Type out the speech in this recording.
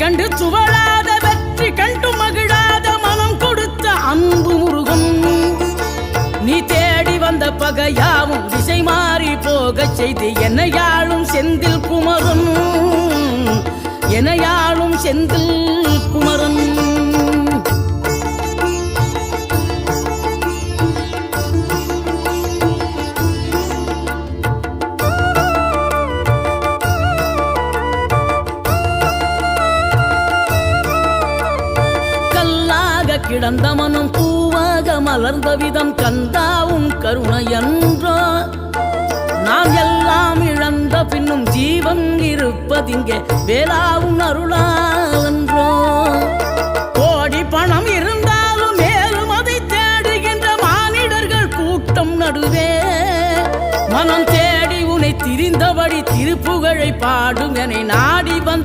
கண்டு துவளாத வெற்றி கண்டு மகிழாத மனம் கொடுத்த அன்பு முருகன். நீ தேடி வந்த பகையாவும் திசை மாறி போகச் செய்து என்னையாளும் செந்தில் குமரன், என்னையாளும் செந்தில் குமரன். கிடந்த மனம் பூவாக மலர்ந்த விதம் கந்தாவும் கருணை என்றோ. நாம் எல்லாம் இழந்த பின்னும் ஜீவன் இருப்பதிங்கே வேளாவும் அருளா என்றோ. கோடி பணம் இருந்தாலும் மேலும் அதை தேடுகின்ற மானிடர்கள் கூட்டம் நடுவே மனம் தேடி உனை திரிந்தபடி திருப்புகழை பாடும் என நாடி வந்த